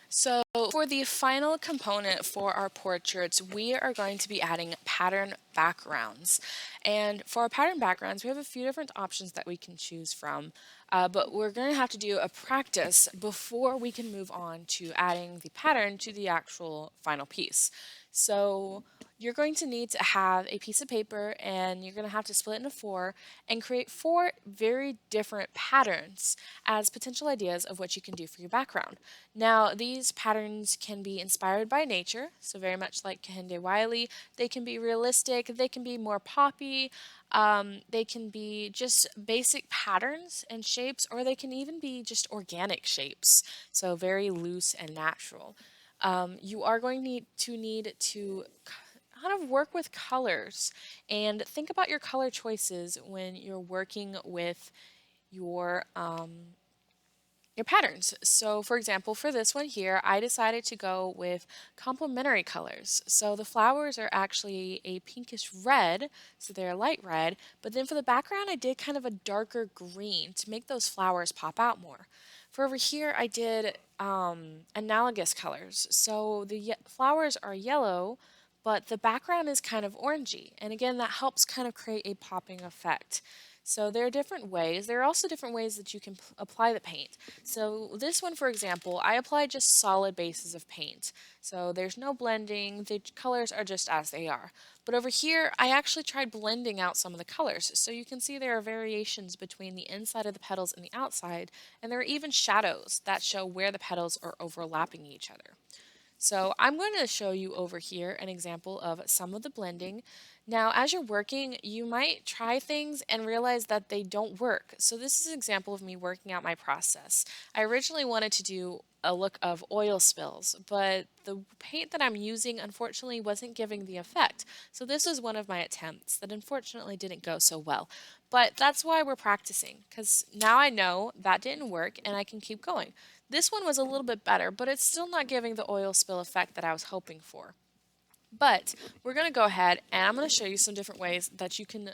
So for the final component for our portraits, we are going to be adding pattern backgrounds. And for our pattern backgrounds, we have a few different options that we can choose from, but we're going to have to do a practice before we can move on to adding the pattern to the actual final piece. So you're going to need to have a piece of paper and you're going to have to split it into four and create four very different patterns as potential ideas of what you can do for your background. Now, these patterns can be inspired by nature, so very much like Kehinde Wiley. They can be realistic, they can be more poppy, they can be just basic patterns and shapes, or they can even be just organic shapes, so very loose and natural. You are going to kind of work with colors and think about your color choices when you're working with your your patterns. So for example, for this one here, I decided to go with complementary colors. So the flowers are actually a pinkish red, so they're light red, but then for the background, I did kind of a darker green to make those flowers pop out more. For over here, I did analogous colors. So the flowers are yellow, but the background is kind of orangey. And again, that helps kind of create a popping effect. So there are different ways. There are also different ways that you can apply the paint. So this one, for example, I applied just solid bases of paint. So there's no blending, the colors are just as they are. But over here, I actually tried blending out some of the colors. So you can see there are variations between the inside of the petals and the outside, and there are even shadows that show where the petals are overlapping each other. So I'm going to show you over here an example of some of the blending. Now, as you're working, you might try things and realize that they don't work. So this is an example of me working out my process. I originally wanted to do a look of oil spills, but the paint that I'm using unfortunately wasn't giving the effect. So this was one of my attempts that unfortunately didn't go so well. But that's why we're practicing, because now I know that didn't work and I can keep going. This one was a little bit better, but it's still not giving the oil spill effect that I was hoping for. But we're going to go ahead and I'm going to show you some different ways that you can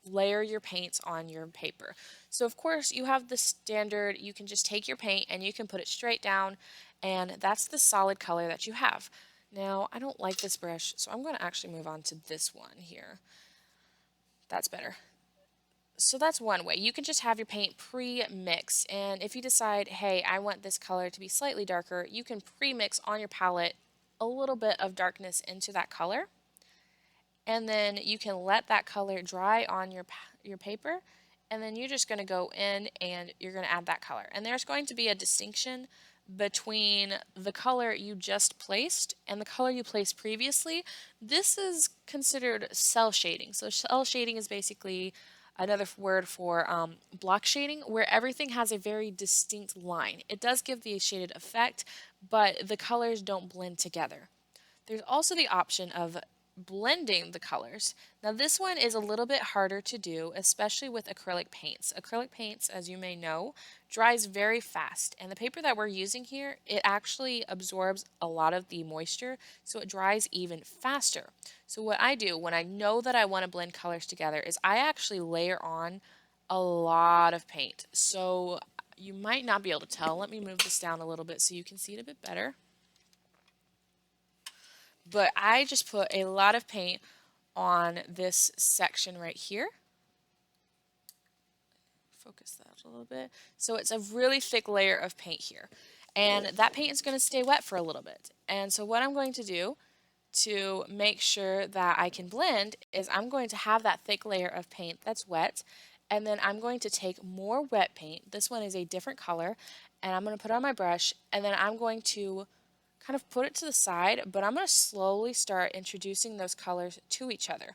layer your paints on your paper. So of course you have the standard, you can just take your paint and you can put it straight down, and that's the solid color that you have. Now I don't like this brush, so I'm going to actually move on to this one here. That's better. So that's one way. You can just have your paint pre-mixed, and if you decide, hey, I want this color to be slightly darker, you can pre-mix on your palette a little bit of darkness into that color, and then you can let that color dry on your paper, and then you're just going to go in and you're going to add that color. And there's going to be a distinction between the color you just placed and the color you placed previously. This is considered cell shading. So cell shading is basically another word for block shading, where everything has a very distinct line. It does give the shaded effect, but the colors don't blend together. There's also the option of blending the colors. Now this one is a little bit harder to do, especially with acrylic paints. Acrylic paints, as you may know, dries very fast, and the paper that we're using here, it actually absorbs a lot of the moisture, so it dries even faster. So what I do when I know that I want to blend colors together is I actually layer on a lot of paint. So you might not be able to tell. Let me move this down a little bit so you can see it a bit better. But I just put a lot of paint on this section right here. Focus that a little bit. So it's a really thick layer of paint here. And that paint is going to stay wet for a little bit. And so what I'm going to do to make sure that I can blend is I'm going to have that thick layer of paint that's wet, and then I'm going to take more wet paint. This one is a different color, and I'm going to put it on my brush, and then I'm going to kind of put it to the side, but I'm going to slowly start introducing those colors to each other.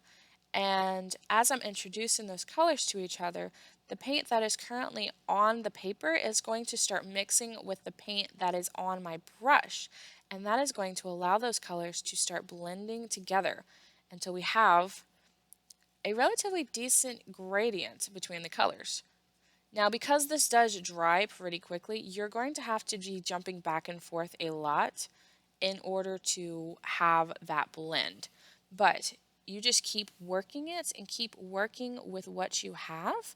And as I'm introducing those colors to each other, the paint that is currently on the paper is going to start mixing with the paint that is on my brush. And that is going to allow those colors to start blending together until we have a relatively decent gradient between the colors. Now, because this does dry pretty quickly, you're going to have to be jumping back and forth a lot in order to have that blend. But you just keep working it and keep working with what you have,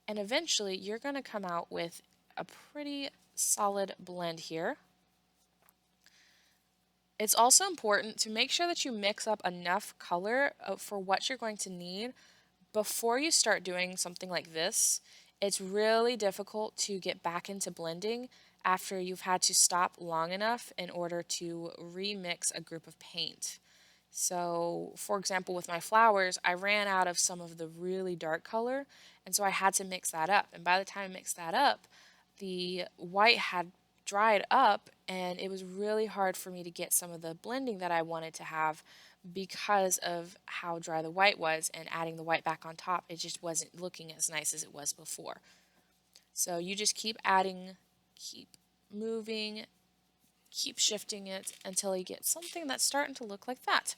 and eventually you're going to come out with a pretty solid blend here. It's also important to make sure that you mix up enough color for what you're going to need before you start doing something like this. It's really difficult to get back into blending after you've had to stop long enough in order to remix a group of paint. So, for example, with my flowers, I ran out of some of the really dark color, and so I had to mix that up. And by the time I mixed that up, the white had dried up, and it was really hard for me to get some of the blending that I wanted to have because of how dry the white was, and adding the white back on top, it just wasn't looking as nice as it was before. So you just keep adding, keep moving, keep shifting it until you get something that's starting to look like that.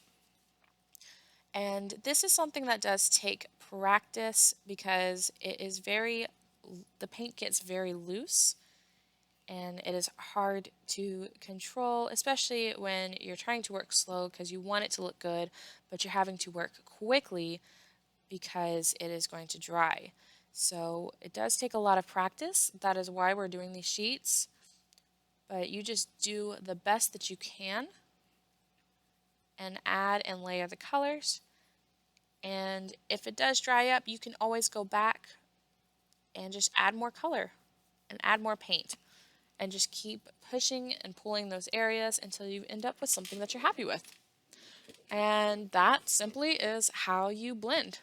And this is something that does take practice because the paint gets very loose and it is hard to control, especially when you're trying to work slow because you want it to look good, but you're having to work quickly because it is going to dry. So it does take a lot of practice. That is why we're doing these sheets. But you just do the best that you can and add and layer the colors. And if it does dry up, you can always go back and just add more color and add more paint and just keep pushing and pulling those areas until you end up with something that you're happy with. And that simply is how you blend.